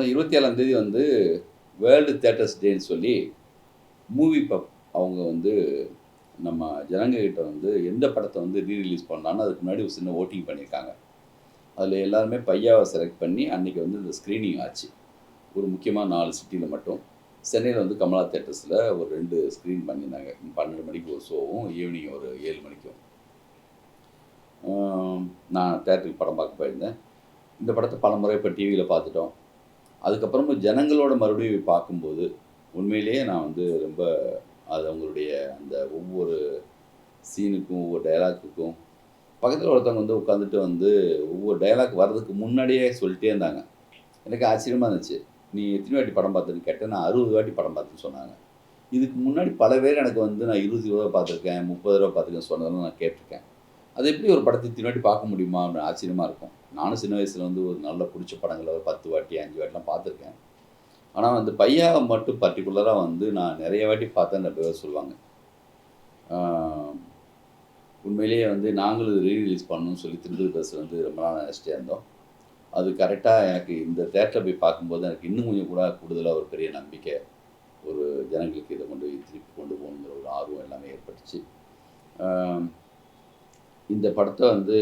போன 27ஆம் தேதி வந்து வேர்ல்டு தியேட்டர்ஸ் டேன்னு சொல்லி மூவி பப் அவங்க வந்து நம்ம ஜனங்ககிட்ட வந்து எந்த படத்தை வந்து ரிலீஸ் பண்ணலான்னு அதுக்கு முன்னாடி ஒரு சின்ன ஓட்டிங் பண்ணியிருக்காங்க. அதில் எல்லாருமே பையாவை செலக்ட் பண்ணி அன்றைக்கி வந்து இந்த ஸ்க்ரீனிங் ஆச்சு. ஒரு முக்கியமாக 4 சிட்டியில் மட்டும். சென்னையில் வந்து கமலா தியேட்டர்ஸில் ஒரு 2 ஸ்க்ரீன் பண்ணியிருந்தாங்க. 12 மணிக்கு ஒரு ஷோவும், ஈவினிங் ஒரு 7 மணிக்கும். நான் தியேட்டருக்கு படம் பார்க்க போயிருந்தேன். இந்த படத்தை பல முறை இப்போ டிவியில் பார்த்துட்டோம். அதுக்கப்புறமும் ஜனங்களோட மறுபடியும் பார்க்கும்போது உண்மையிலேயே நான் வந்து ரொம்ப அது அவங்களுடைய அந்த ஒவ்வொரு சீனுக்கும் ஒவ்வொரு டைலாக்குக்கும் பக்கத்தில் ஒருத்தவங்க வந்து உட்காந்துட்டு வந்து ஒவ்வொரு டைலாக் வர்றதுக்கு முன்னாடியே சொல்லிட்டே இருந்தாங்க. எனக்கு ஆச்சரியமாக இருந்துச்சு. நீ எத்தனை வாட்டி படம் பார்த்துன்னு கேட்டேன். நான் 60 வாட்டி படம் பார்த்துன்னு சொன்னாங்க. இதுக்கு முன்னாடி பல பேர் எனக்கு வந்து நான் 20 தடவை பார்த்துருக்கேன், 30 தடவை பார்த்துருக்கேன் சொன்னதெல்லாம் நான் கேட்டிருக்கேன். அது எப்படி ஒரு படத்தை இத்தனை வாட்டி பார்க்க முடியுமா அப்படின்னு ஆச்சரியமாக இருக்கும். நானும் சின்ன வயசில் வந்து ஒரு நல்ல பிடிச்ச படங்களை ஒரு 10 வாட்டி 5 வாட்டிலாம் பார்த்துருக்கேன். ஆனால் வந்து பையாவை மட்டும் பர்டிகுலராக வந்து நான் நிறைய வாட்டி பார்த்தேன்னு பேர் சொல்லுவாங்க. உண்மையிலேயே வந்து நாங்களும் ரீரிலீஸ் பண்ணணும்னு சொல்லி திருப்பதி பஸ் வந்து ரொம்ப நாள் நினச்சிட்டே இருந்தோம். அது கரெக்டாக எனக்கு இந்த தேட்டரில் போய் பார்க்கும்போது எனக்கு இன்னும் கொஞ்சம் கூட கூடுதலாக ஒரு பெரிய நம்பிக்கை, ஒரு ஜனங்களுக்கு இதை கொண்டு போய் திருப்பி கொண்டு போகணுங்கிற ஒரு ஆர்வம் எல்லாமே ஏற்பட்டுச்சு. இந்த படத்தை வந்து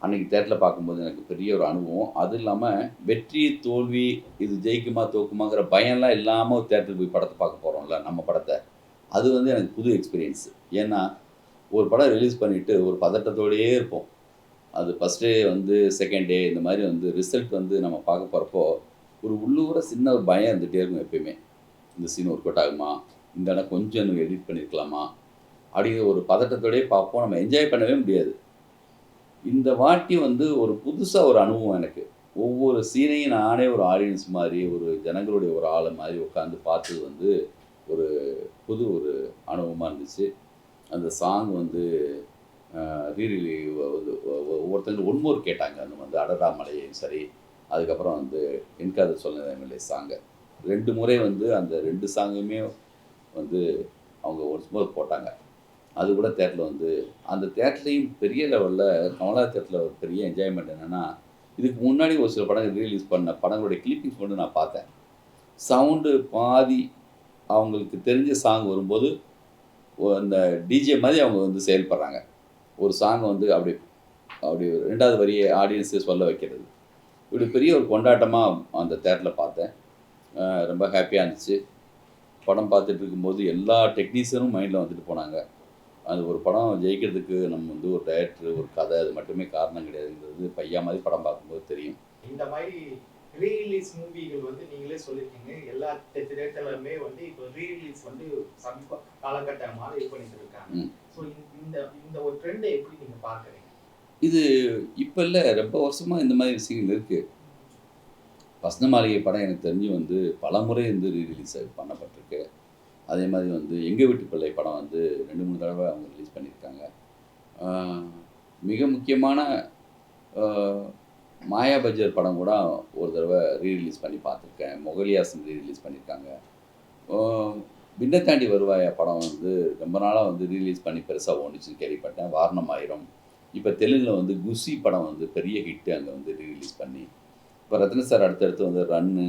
அன்றைக்கி தேட்டரில் பார்க்கும்போது எனக்கு பெரிய ஒரு அனுபவம். அது இல்லாமல் வெற்றி தோல்வி இது ஜெயிக்குமா தோக்குமாங்கிற பயம்லாம் இல்லாமல் ஒரு தேட்டருக்கு போய் படத்தை பார்க்க போகிறோம்ல நம்ம படத்தை, அது வந்து எனக்கு புது எக்ஸ்பீரியன்ஸு. ஏன்னா ஒரு படம் ரிலீஸ் பண்ணிவிட்டு ஒரு பதட்டத்தோடையே இருப்போம். அது ஃபஸ்ட் டே வந்து செகண்ட் டே இந்த மாதிரி வந்து ரிசல்ட் வந்து நம்ம பார்க்க போகிறப்போ ஒரு உள்ளூர சின்ன ஒரு பயம் இருந்துகிட்டே இருக்கும் எப்பயுமே. இந்த சீன் ஒர்க் அவுட் ஆகுமா, இந்த இடம் கொஞ்சம் இன்னும் எடிட் பண்ணியிருக்கலாமா அப்படிங்கிற ஒரு பதட்டத்தோடையே பார்ப்போம். நம்ம என்ஜாய் பண்ணவே முடியாது. இந்த வாட்டி வந்து ஒரு புதுசாக ஒரு அனுபவம் எனக்கு. ஒவ்வொரு சீனையும் நானே ஒரு ஆடியன்ஸ் மாதிரி, ஒரு ஜனங்களுடைய ஒரு ஆளை மாதிரி உட்காந்து பார்த்தது வந்து ஒரு புது ஒரு அனுபவமாக இருந்துச்சு. அந்த சாங் வந்து ஒவ்வொருத்தங்களும் ஒன்மோர் கேட்டாங்க. அந்த வந்து அடடா மலையும் சரி, அதுக்கப்புறம் வந்து என்காத சொன்னதில்லை சாங்கை 2 முறை வந்து அந்த 2 சாங்குமே வந்து அவங்க ஒன்ஸ் மோர் போட்டாங்க. அது கூட தேட்டரில் வந்து அந்த தேட்டர்லேயும் பெரிய லெவலில் கமலா தேட்டரில் ஒரு பெரிய என்ஜாய்மெண்ட் என்னென்னா, இதுக்கு முன்னாடி ஒரு சில படங்கள் ரீலீஸ் பண்ண படங்களுடைய கிளிப்பிங்ஸ் மட்டும் நான் பார்த்தேன். சவுண்டு பாதி அவங்களுக்கு தெரிஞ்ச சாங் வரும்போது அந்த டிஜே மாதிரி அவங்க வந்து செயல்படுறாங்க. ஒரு சாங் வந்து அப்படி 2வது வரியை ஆடியன்ஸு சொல்ல வைக்கிறது. இப்படி பெரிய ஒரு கொண்டாட்டமாக அந்த தேட்டரில் பார்த்தேன். ரொம்ப ஹாப்பியாக இருந்துச்சு. படம் பார்த்துட்டு இருக்கும்போது எல்லா டெக்னீஷியனும் மைண்டில் வந்துட்டு போனாங்க. அது ஒரு படம் ஜெயிக்கிறதுக்கு நம்ம வந்து ஒரு டைரக்டர், ஒரு கதை அது மட்டுமே காரணம் கிடையாதுங்கிறது பையா மாதிரி படம் பார்க்கும்போது தெரியும். இந்த மாதிரி ரீரிலீஸ் மூவிகள் வந்து நீங்களே சொல்லியிருக்கீங்க. எல்லா திரைத்தளமே வந்து இப்போ ரீரிலீஸ் வந்து சமீப காலகட்டமாக இது பண்ணிட்டு இருக்காங்க. ஸோ இந்த ஒரு ட்ரெண்டை எப்படி நீங்கள் பார்க்குறீங்க? இது இப்போ இல்லை, ரொம்ப வருஷமாக இந்த மாதிரி விஷயங்கள் இருக்குது. வசந்த மாளிகை படம் எனக்கு தெரிஞ்சு வந்து பல முறை வந்து ரீரிலீஸ் பண்ணப்பட்டிருக்கு. அதே மாதிரி வந்து எங்கள் வீட்டு பிள்ளை படம் வந்து 2-3 தடவை அவங்க ரிலீஸ் பண்ணியிருக்காங்க. மிக முக்கியமான மாயா பஜார் படம் கூட ஒரு தடவை ரீரிலீஸ் பண்ணி பார்த்துருக்கேன். மொகலியாசன் ரீரிலீஸ் பண்ணியிருக்காங்க. பின்னத்தாண்டி வருவாயா படம் வந்து ரொம்ப நாளாக வந்து ரீரிலீஸ் பண்ணி பெருசாக ஓடிச்சுன்னு கேள்விப்பட்டேன். வாரணம் ஆயிரம். இப்போ தெலுங்கில் வந்து குஷி படம் வந்து பெரிய ஹிட்டு அங்கே வந்து ரீரிலீஸ் பண்ணி, இப்போ ரத்ன சார் அடுத்தடுத்து வந்து ரன்னு,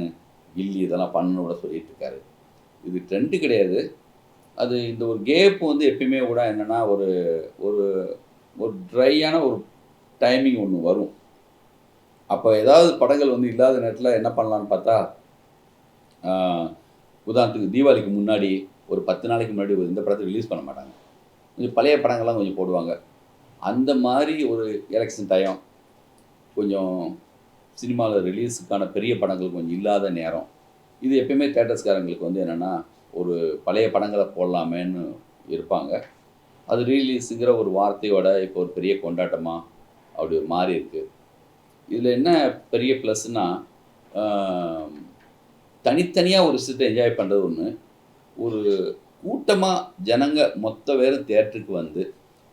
கில்லி இதெல்லாம் பண்ணணும்னு கூட சொல்லிட்டு இருக்காரு. இது ட்ரெண்டு கிடையாது. அது இந்த ஒரு கேப் வந்து எப்பயுமே கூட என்னென்னா ஒரு ஒரு ஒரு ட்ரையான ஒரு டைமிங் ஒன்று வரும். அப்போ ஏதாவது படங்கள் வந்து இல்லாத நேரத்தில் என்ன பண்ணலான்னு பார்த்தா, உதாரணத்துக்கு தீபாவளிக்கு முன்னாடி ஒரு 10 நாளைக்கு முன்னாடி இந்த படத்தை ரிலீஸ் பண்ண மாட்டாங்க. கொஞ்சம் பழைய படங்கள்லாம் கொஞ்சம் போடுவாங்க. அந்த மாதிரி ஒரு எலெக்ஷன் டைம், கொஞ்சம் சினிமாவில் ரிலீஸுக்கான பெரிய படங்கள் கொஞ்சம் இல்லாத நேரம், இது எப்பயுமே தேட்டர்ஸ்காரங்களுக்கு வந்து என்னென்னா ஒரு பழைய படங்களை போடலாமேன்னு இருப்பாங்க. அது ரீலீஸுங்கிற ஒரு வார்த்தையோட இப்போ ஒரு பெரிய கொண்டாட்டமாக அப்படி ஒரு மாறி இருக்குது. இதில் என்ன பெரிய ப்ளஸ்னால், தனித்தனியாக ஒரு விஷயத்தை என்ஜாய் பண்ணுறது ஒன்று, ஒரு கூட்டமாக ஜனங்க மொத்த பேரும் தேட்டருக்கு வந்து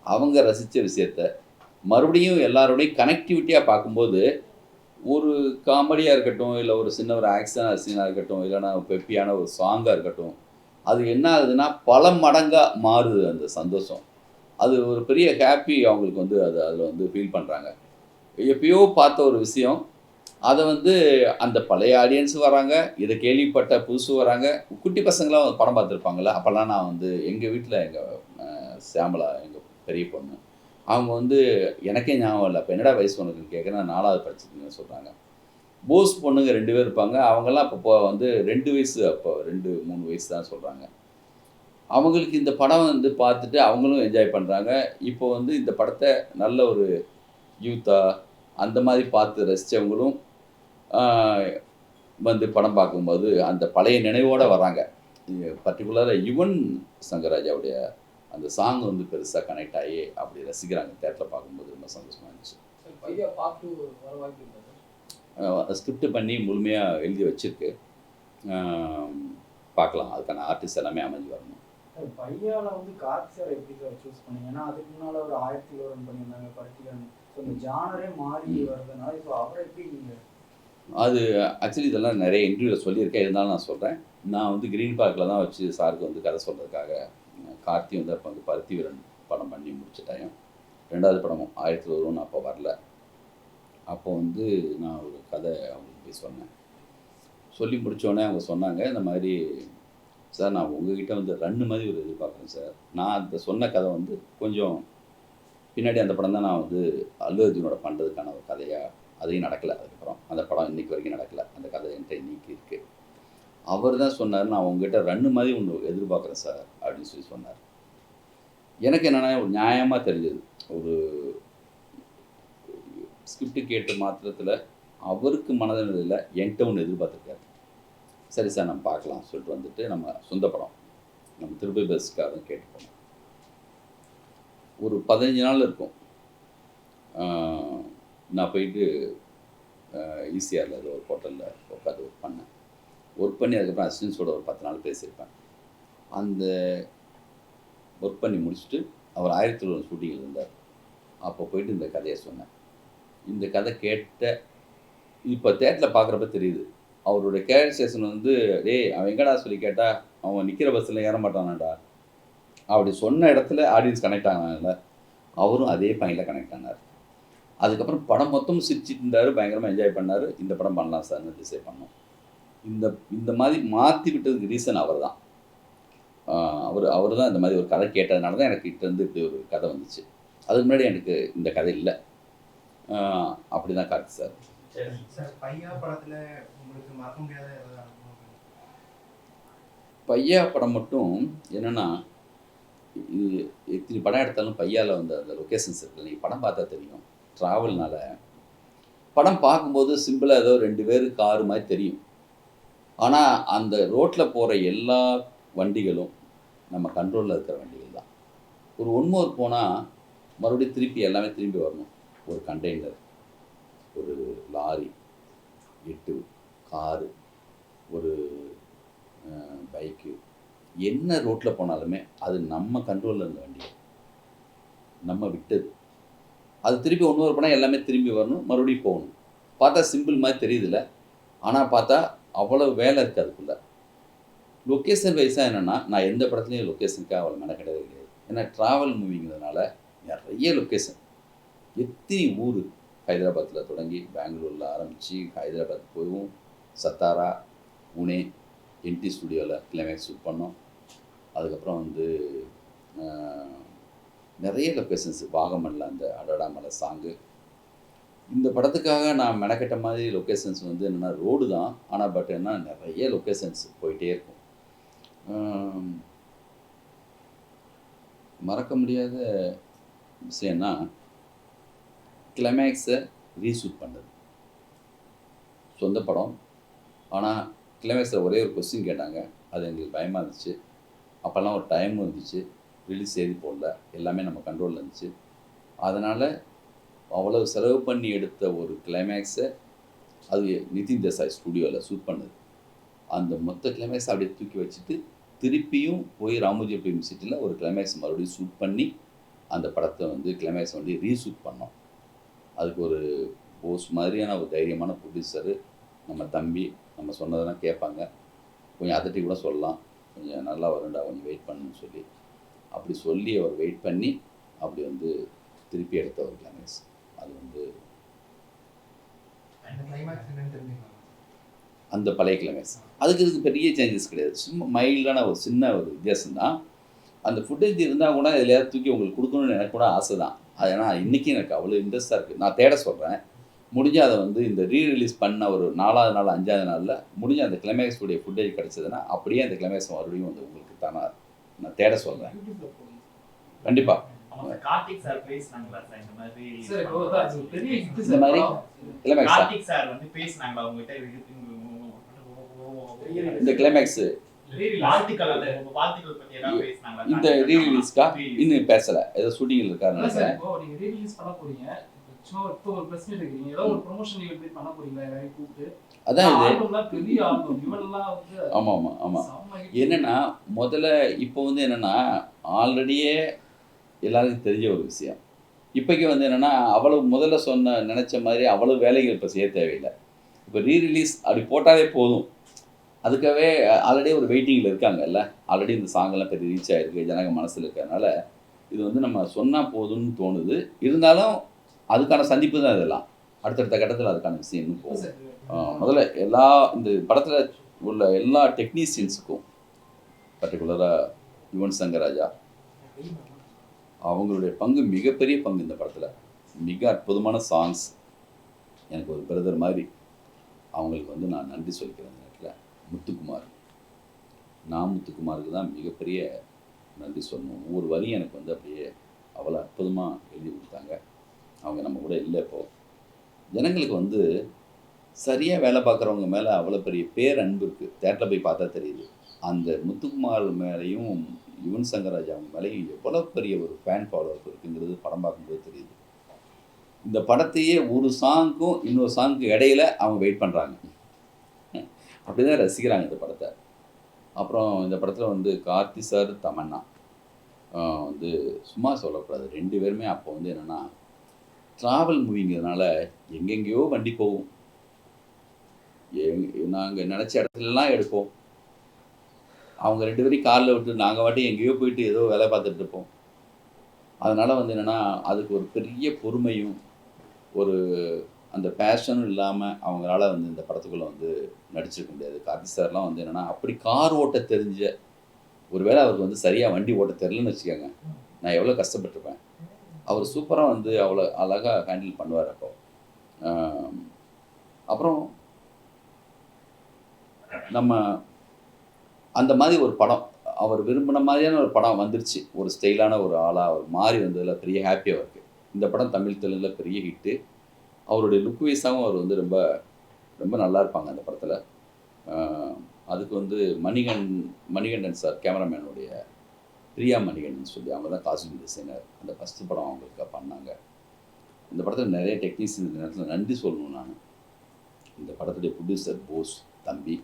அவங்க ரசித்த விஷயத்த மறுபடியும் எல்லாரோடையும் கனெக்டிவிட்டியாக பார்க்கும்போது, ஒரு காமெடியாக இருக்கட்டும், இல்லை ஒரு சின்ன ஒரு ஆக்ஷனாக சீனாக இருக்கட்டும், இல்லைனா பெப்பியான ஒரு சாங்காக இருக்கட்டும், அது என்ன ஆகுதுன்னா பல மடங்காக மாறுது அந்த சந்தோஷம். அது ஒரு பெரிய ஹாப்பி அவங்களுக்கு வந்து அதில் வந்து ஃபீல் பண்ணுறாங்க. எப்பயோ பார்த்த ஒரு விஷயம் அதை வந்து அந்த பழைய ஆடியன்ஸும் வராங்க, இதை கேள்விப்பட்ட புதுசு வராங்க. குட்டி பசங்களாம் படம் பார்த்துருப்பாங்கல்ல. அப்போல்லாம் நான் வந்து எங்கள் வீட்டில் சியாமளா எங்க பெரிய பொண்ணு. அவங்க வந்து எனக்கே ஞாபகம் இல்ல. அப்ப என்னடா வயசு உனக்குன்னு கேட்குறேன். நான் 4வது படிச்சிருக்கேன்னு சொல்றாங்க. போஸ் பொண்ணுங்க 2 பேர் இருப்பாங்க. அவங்கலாம் அப்போ வந்து 2 வயசு அப்போ 2, 3 வயசு தான் சொல்றாங்க. அவங்களுக்கு இந்த படம் வந்து பார்த்துட்டு அவங்களும் என்ஜாய் பண்றாங்க. இப்போ வந்து இந்த படத்த நல்ல ஒரு யூத்தா அந்த மாரி பார்த்து ரசிச்சவங்களும் ஆ வந்து படம் பார்க்கும்போது அந்த பழைய நினைவோட வராங்க. பர்ட்டிகுலரா யுவன் சங்கர் ராஜாவுடைய அந்த சாங் வந்து பெருசா கனெக்ட் ஆகி அப்படி ரசிக்கிறாங்க. தியேட்டர்ல பார்க்கும்போது ரொம்ப சந்தோஷமா இருந்துச்சு. சார் பையா பார்ட் 2 வர வாய்ப்பு இருக்கா சார்? ஸ்கிரிப்ட் பண்ணி முழுமையா எழுதி வச்சிருக்கு. ஆ பார்க்கலாம். அதுக்கான ஆர்டிஸ்ட் எல்லாமே அமைஞ்சு வரணும். சார் பையால வந்து கார்த்தி சார் எப்படி சார் சூஸ் பண்ணீங்க? ஏன்னா அதுக்கு முன்னால ஒரு 1001 பண்ணியிருந்தாங்க பருத்திகரன். ஸோ இந்த ஜானரே மாறி வருதுனால இப்போ அவரை எப்படி நீங்க அது ஆக்சுவலி இதெல்லாம் நிறைய இன்டர்வியூல சொல்லியிருக்கேன். இருந்தாலும் நான் சொல்றேன். நான் வந்து கிரீன் பார்க்ல தான் வச்சு சாருக்கு வந்து கதை சொல்றதுக்காக கார்த்தி வந்து அப்போ வந்து பருத்திவீரன் படம் பண்ணி முடிச்ச டைம். 2வது படமும் 1001 அப்போ வரல. அப்போ வந்து நான் ஒரு கதை அவங்களுக்கு போய் சொன்னேன். சொல்லி முடித்தோடனே அவங்க சொன்னாங்க, இந்த மாதிரி சார் நான் உங்ககிட்ட வந்து ரன்னு மாதிரி ஒரு எதிர்பார்க்குறேன் சார். நான் அந்த சொன்ன கதை வந்து கொஞ்சம் பின்னாடி அந்த படம் தான் நான் வந்து அல்லு அர்ஜுனோட பண்ணுறதுக்கான ஒரு கதையாக அதையும் நடக்கலை. அதுக்கப்புறம் அந்த படம் இன்றைக்கி வரைக்கும் நடக்கலை. அந்த கதை என்கிட்ட இன்னைக்கு இருக்குது. அவர் தான் சொன்னார், நான் உங்ககிட்ட ரன்னு மாதிரி ஒன்று எதிர்பார்க்குறேன் சார் அப்படின்னு சொல்லி சொன்னார். எனக்கு என்னென்னா ஒரு நியாயமாக தெரிஞ்சது. ஒரு ஸ்கிரிப்ட் கேட்ட மாத்திரத்தில் அவருக்கு மனதில் என்கிட்ட ஒன்று எதிர்பார்த்துருக்காரு. சரி சார் நம்ம பார்க்கலாம் சொல்லிட்டு வந்துட்டு நம்ம சொந்த படம் நம்ம திருப்பதி பஸ்க்காக கேட்டு போனோம். ஒரு 15 நாள் இருக்கும். நான் போயிட்டு ஈசிஆரில் ஏதோ ஒரு ஹோட்டலில் உட்காந்து ஒர்க் பண்ணேன். ஒர்க் பண்ணி அதுக்கப்புறம் அசிஸ்டன்ஸோட ஒரு 10 நாள் பேசியிருப்பேன். அந்த ஒர்க் பண்ணி முடிச்சுட்டு அவர் 1001 ஷூட்டிங்கில் இருந்தார். அப்போ போயிட்டு இந்த கதையை சொன்னேன். இந்த கதை கேட்ட இப்போ தேட்டரில் பார்க்குறப்ப தெரியுது. அவருடைய கேரக்டரைசேஷன் வந்து டேய் அவன் எங்கடா சொல்லி கேட்டால் அவன் நிற்கிற பஸ்ஸில் ஏற மாட்டானாடா அப்படி சொன்ன இடத்துல ஆடியன்ஸ் கனெக்ட் ஆனாங்கல்ல, அவரும் அதே பாயிண்டில் கனெக்ட் ஆனார். அதுக்கப்புறம் படம் மொத்தமும் சிரிச்சிட்டு இருந்தார், பயங்கரமாக என்ஜாய் பண்ணார். இந்த படம் பண்ணலாம் சார்னு டிசைட் பண்ணோம். இந்த மாதிரி மாற்றி விட்டதுக்கு ரீசன் அவர் தான். அவர் தான் இந்த மாதிரி ஒரு கதை கேட்டதுனால தான் எனக்கு இருந்து இப்படி ஒரு கதை வந்துச்சு. அதுக்கு முன்னாடி எனக்கு இந்த கதை இல்லை. அப்படி தான் கார்த்தி சார். சார் பையா படத்தில் உங்களுக்கு மறக்க முடியாத பையா படம் மட்டும் என்னென்னா, இது எத்தனை படம் எடுத்தாலும் பையாவில் வந்து அந்த லொக்கேஷன்ஸ் இருக்குல்ல, நீங்கள் படம் பார்த்தா தெரியும். ட்ராவல்னால படம் பார்க்கும்போது சிம்பிளாக ஏதோ 2 பேர் காரு மாதிரி தெரியும். ஆனால் அந்த ரோட்டில் போகிற எல்லா வண்டிகளும் நம்ம கண்ட்ரோலில் இருக்கிற வண்டிகள் தான். ஒரு ஒன்மோர் போனால் மறுபடியும் திருப்பி எல்லாமே திரும்பி வரணும். ஒரு கண்டெய்னர், ஒரு லாரி, 8 காரு, ஒரு பைக்கு, என்ன ரோட்டில் போனாலுமே அது நம்ம கண்ட்ரோலில் இருந்த வண்டி, நம்ம விட்டது. அது திருப்பி ஒன்று போனால் எல்லாமே திரும்பி வரணும், மறுபடியும் போகணும். பார்த்தா சிம்பிள் மாதிரி தெரியுதுல்ல, ஆனால் பார்த்தா அவ்வளோ வேலை இருக்குது அதுக்குள்ளே. லொக்கேஷன் வைஸாக என்னென்னா, நான் எந்த படத்துலையும் லொக்கேஷனுக்காக அவ்வளோ மெனக்கெடவே கிடையாது. ஏன்னா ட்ராவல் மூவிங்கிறதுனால நிறைய லொக்கேஷன், எத்தனை ஊர், ஹைதராபாத்தில் தொடங்கி பெங்களூரில் ஆரம்பித்து ஹைதராபாத் போயும், சத்தாரா, புனே, என்டி ஸ்டுடியோவில் கிளைமேக்ஸ் ஷூட் பண்ணோம். அதுக்கப்புறம் வந்து நிறைய லொக்கேஷன்ஸ், வாகமனில் அந்த அடடா மலை சாங்கு. இந்த படத்துக்காக நான் மெனக்கெட்ட மாதிரி லொக்கேஷன்ஸ் வந்து என்னென்னா ரோடு தான், ஆனால் பட் என்ன நிறைய லொக்கேஷன்ஸ் போயிட்டே இருக்கும். மறக்க முடியாத விஷயம்னா கிளைமேக்ஸை ரீஷூட் பண்ணது. சொந்த படம், ஆனால் கிளைமேக்ஸில் ஒரே ஒரு கொஸ்டின் கேட்டாங்க. அது எங்களுக்கு பயமாக இருந்துச்சு. அப்போல்லாம் ஒரு டைமும் இருந்துச்சு, ரிலீஸ் செய்தி போடல, எல்லாமே நம்ம கண்ட்ரோலில் இருந்துச்சு. அதனால் அவ்வளோ செலவு பண்ணி எடுத்த ஒரு கிளைமேக்ஸை அது நிதின் தேசாய் ஸ்டுடியோவில் ஷூட் பண்ணுது. அந்த மொத்த கிளைமேக்ஸ் அப்படியே தூக்கி வச்சுட்டு திருப்பியும் போய் ராமோஜி ஃபிலிம் சிட்டியில் ஒரு கிளைமேக்ஸ் மறுபடியும் ஷூட் பண்ணி அந்த படத்தை வந்து கிளைமேக்ஸ் வந்து ரீஷூட் பண்ணோம். அதுக்கு ஒரு போஸ் மாதிரியான ஒரு தைரியமான ப்ரொடியூசரு நம்ம தம்பி, நம்ம சொன்னதெல்லாம் கேட்பாங்க, கொஞ்சம் அதட்டி கூட சொல்லலாம், கொஞ்சம் நல்லா வரும்டா கொஞ்சம் வெயிட் பண்ணுன்னு சொல்லி, அப்படி சொல்லி அவர் வெயிட் பண்ணி அப்படி வந்து திருப்பி எடுத்த ஒரு கிளைமேக்ஸ். அது வந்து அந்த கிளைமேக்ஸ் என்னன்னு தெரிஞ்சுக்கலாம். அந்த பழைய கிளைமேக்ஸ். அதுக்கு இதுக்கு பெரிய சேஞ்சஸ் கிடையாது. சும்மா மைல்டான ஒரு சின்ன ஒரு வித்தியாசம் தான். அந்த ஃபுட்டேஜ் இருந்தால் கூட எதுலையாவது தூக்கி உங்களுக்கு கொடுக்கணும்னு எனக்கு கூட ஆசை தான். அது ஏன்னா இன்றைக்கி எனக்கு அவ்வளோ இன்ட்ரெஸ்ட்டாக இருக்குது. நான் தேட சொல்கிறேன். முடிஞ்சு அதை வந்து இந்த ரிலீஸ் பண்ண ஒரு 4வது நாள் 5வது நாளில் முடிஞ்ச அந்த கிளைமேக்ஸ் உடைய ஃபுட்டேஜ் கிடச்சதுன்னா அப்படியே அந்த கிளைமேக்ஸ் மறுபடியும் வந்து உங்களுக்கு தானே நான் தேட சொல்கிறேன். கண்டிப்பாக கார்த்திக் சார் பேசினாங்களா சார் இந்த மாதிரி சார் இப்போ அது பெரிய இந்த மாதிரி கிளைமேக்ஸ் கார்த்திக் சார் வந்து பேசினாங்களா உங்ககிட்ட இந்த கிளைமேக்ஸு வாழ்த்துக்கள் பத்தி ஏதாவது பேசினாங்களா இந்த ரீரிலீஸ்க்கா இன்னும் பேசலை. ஏதோ ஷூட்டிங்கில் இருக்காருன்னு நினைக்கிறேன். இப்போ நீங்க ரீரிலீஸ் பண்ண போறீங்க, சும்மா இப்போ ஒரு பிரஸ் மீட் இருக்கீங்க, ஏதோ ஒரு ப்ரொமோஷன் ஈவென்ட் பண்ண போறீங்களா எல்லாரையும் கூப்பிட்டு? அதான் இது. ஆல்பம்லாம் பெரிய ஆல்பம் இவெல்லாம் வந்து ஆமாம் என்னென்னா முதல்ல இப்போ வந்து என்னென்னா ஆல்ரெடியே எல்லாருக்கும் தெரிஞ்ச ஒரு விஷயம். இப்போக்கி வந்து என்னென்னா அவ்வளவு முதல்ல நினச்ச மாதிரி அவ்வளோ வேலைகள் இப்போ செய்ய தேவையில்லை. இப்போ ரீரிலீஸ் அப்படி போட்டாலே போதும். அதுக்காகவே ஆல்ரெடி ஒரு வெயிட்டிங்கில் இருக்காங்கல்ல. ஆல்ரெடி இந்த சாங்கெல்லாம் பெரிய ரீச் ஆகிருக்கு, ஜனங்க மனசில் இருக்கிறதுனால இது வந்து நம்ம சொன்னால் போதும்னு தோணுது. இருந்தாலும் அதுக்கான சந்திப்பு தான் இதெல்லாம். அடுத்தடுத்த கட்டத்தில் அதுக்கான விஷயம் இன்னும் போகும். முதல்ல இந்த படத்தில் உள்ள எல்லா டெக்னீஷியன்ஸுக்கும் பர்டிகுலராக யுவன் சங்கர் ராஜா அவங்களுடைய பங்கு மிகப்பெரிய பங்கு இந்த படத்தில். மிக அற்புதமான சாங்ஸ். எனக்கு ஒரு பிரதர் மாதிரி அவங்களுக்கு வந்து நான் நன்றி சொல்லிக்கிறேன். இந்த நேரத்தில் முத்துக்குமார், முத்துக்குமாருக்கு தான் மிகப்பெரிய நன்றி சொல்லணும். ஒவ்வொரு வரியும் எனக்கு வந்து அப்படியே அவ்வளோ அற்புதமாக எழுதி கொடுத்தாங்க. அவங்க நம்ம கூட இல்லை. இப்போது ஜனங்களுக்கு வந்து சரியாக வேலை பார்க்குறவங்க மேலே அவ்வளோ பெரிய பேரன்பு இருக்குது. தேட்டரில் போய் பார்த்தா தெரியுது. அந்த முத்துக்குமார் மேலேயும் யுவன் சங்கர் ராஜா அவங்க மேலேயும் எவ்வளோ பெரிய ஒரு ஃபேன் ஃபாலோவர்ஸ் இருக்குங்கிறது படம் பார்க்கும்போது தெரியுது. இந்த படத்தையே ஒரு சாங்க்கும் இன்னொரு சாங்க்கு இடையில அவங்க வெயிட் பண்ணுறாங்க. அப்படி தான் ரசிக்கிறாங்க இந்த படத்தை. அப்புறம் இந்த படத்தில் வந்து கார்த்தி சார், தமன்னா வந்து சும்மா சொல்லக்கூடாது. 2 பேருமே அப்போ வந்து என்னென்னா ட்ராவல் மூவிங்கிறதுனால எங்கெங்கேயோ வண்டி போகும். நாங்கள் நினச்ச இடத்துலலாம் எடுப்போம். அவங்க 2 பேரையும் காரில் விட்டு நாங்கள் வாட்டி எங்கேயோ போயிட்டு ஏதோ வேலை பார்த்துட்டு இருப்போம். அதனால் வந்து என்னென்னா அதுக்கு ஒரு பெரிய பொறுமையும் ஒரு அந்த பேஷனும் இல்லாமல் அவங்களால வந்து இந்த படத்துக்குள்ளே வந்து நடிச்சிருக்க முடியாது. கார்த்தி சார்லாம் வந்து என்னென்னா அப்படி கார் ஓட்ட தெரிஞ்ச ஒரு வேளை அவருக்கு வந்து சரியாக வண்டி ஓட்ட தெரிலன்னு வச்சுக்கோங்க, நான் எவ்வளோ கஷ்டப்பட்டிருப்பேன். அவர் சூப்பராக வந்து அவ்வளோ அழகாக ஹேண்டில் பண்ணுவார். அப்போ அப்புறம் நம்ம அந்த மாதிரி ஒரு படம் அவர் விரும்பின மாதிரியான ஒரு படம் வந்துருச்சு. ஒரு ஸ்டைலான ஒரு ஆளாக அவர் மாறி வந்ததில் பெரிய ஹாப்பியாக இருக்குது. இந்த படம் தமிழ் தெலுங்கில் பெரிய ஹிட்டு. அவருடைய லுக் வைஸாகவும் அவர் வந்து ரொம்ப ரொம்ப நல்லா இருப்பாங்க அந்த படத்தில். அதுக்கு வந்து மணிகண்டன் சார் கேமராமேனுடைய பிரியா மணிகண்டன் சொல்லி அவங்க தான் காஸ்டியூம் டிசைனர். அந்த ஃபஸ்ட்டு படம் அவங்களுக்கு பண்ணாங்க. இந்த படத்தில் நிறைய டெக்னீஷியன் இந்த நேரத்தில் நன்றி சொல்லணும். நான் இந்த படத்துடைய ப்ரொடியூசர் போஸ் தம்பி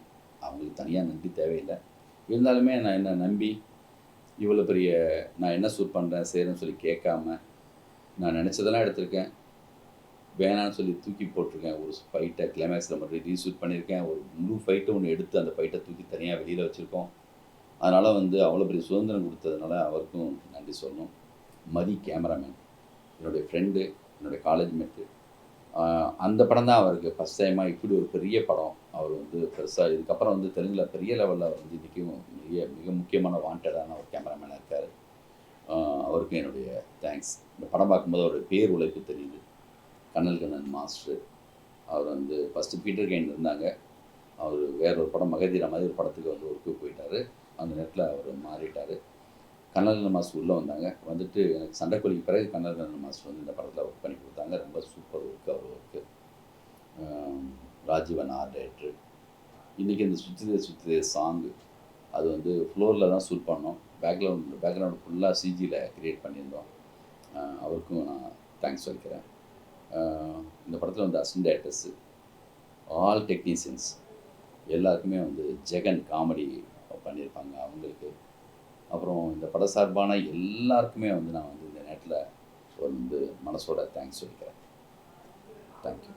அவங்களுக்கு தனியாக நன்றி தேவையில்லை. இருந்தாலுமே நான் என்ன நம்பி இவ்வளோ பெரிய நான் என்ன ஷூட் பண்ணுறேன் செய்கிறேன்னு சொல்லி கேட்காம நான் நினச்சதெல்லாம் எடுத்திருக்கேன். வேணான்னு சொல்லி தூக்கி போட்டிருக்கேன். ஒரு ஃபைட்டை கிளைமேக்ஸில் மட்டும் ரீஷூட் பண்ணியிருக்கேன். ஒரு முழு ஃபைட்டை ஒன்று எடுத்து அந்த ஃபைட்டை தூக்கி தனியாக வெளியில் வச்சுருக்கோம். அதனால் வந்து அவ்வளோ பெரிய சுதந்திரம் கொடுத்ததுனால அவருக்கும் நன்றி சொல்லணும். மதி கேமராமேன் என்னுடைய ஃப்ரெண்டு, என்னுடைய காலேஜ் மேட்டு. அந்த படம் தான் அவருக்கு ஃபஸ்ட் டைமாக இப்படி ஒரு பெரிய படம் அவர் வந்து பெருசாக இதுக்கப்புறம் வந்து தெலுங்கில் பெரிய லெவலில் அவர் வந்து இன்றைக்கும் மிக முக்கியமான வாண்டடான ஒரு கேமராமேனாக இருக்கார். அவருக்கும் என்னுடைய தேங்க்ஸ். இந்த படம் பார்க்கும்போது அவருடைய பேர் உழைப்பு தெரியுது. கண்ணன் மாஸ்டர் அவர் வந்து ஃபஸ்ட்டு பீட்டர் கைன் இருந்தாங்க. அவர் வேற ஒரு படம் மகதீரா மாதிரி ஒரு படத்துக்கு வந்து ஒர்க்கு போயிட்டார். அந்த நேரத்தில் அவர் மாறிட்டார். கண்ணன் மாஸ்டர் உள்ளே வந்தாங்க. வந்துட்டு எனக்கு சண்டைக்கோழிக்கு பிறகு கண்ணன் மாஸ்டர் வந்து இந்த படத்தில் ஒர்க் பண்ணி கொடுத்தாங்க. ரொம்ப சூப்பர் ஒர்க்கு அவர் ஒர்க்கு. Rajeevan art director. இன்றைக்கி இந்த சுற்றிதே சாங்கு அது வந்து ஃப்ளோரில் தான் ஷூட் பண்ணோம். பேக்ரவுண்ட் ஃபுல்லாக சிஜியில் க்ரியேட் பண்ணியிருந்தோம். அவருக்கும் நான் தேங்க்ஸ் சொல்லிக்கிறேன். இந்த படத்தில் வந்து அசிஸ்டன்ட் டைரக்டர்ஸு ஆல் டெக்னீஷியன்ஸ் எல்லாருக்குமே வந்து ஜெகன் காமெடி பண்ணியிருப்பாங்க அவங்களுக்கு. அப்புறம் இந்த பட சார்பான எல்லாருக்குமே வந்து நான் வந்து இந்த நேரத்தில் வந்து மனசோட தேங்க்ஸ் சொல்லிக்கிறேன். தேங்க்யூ.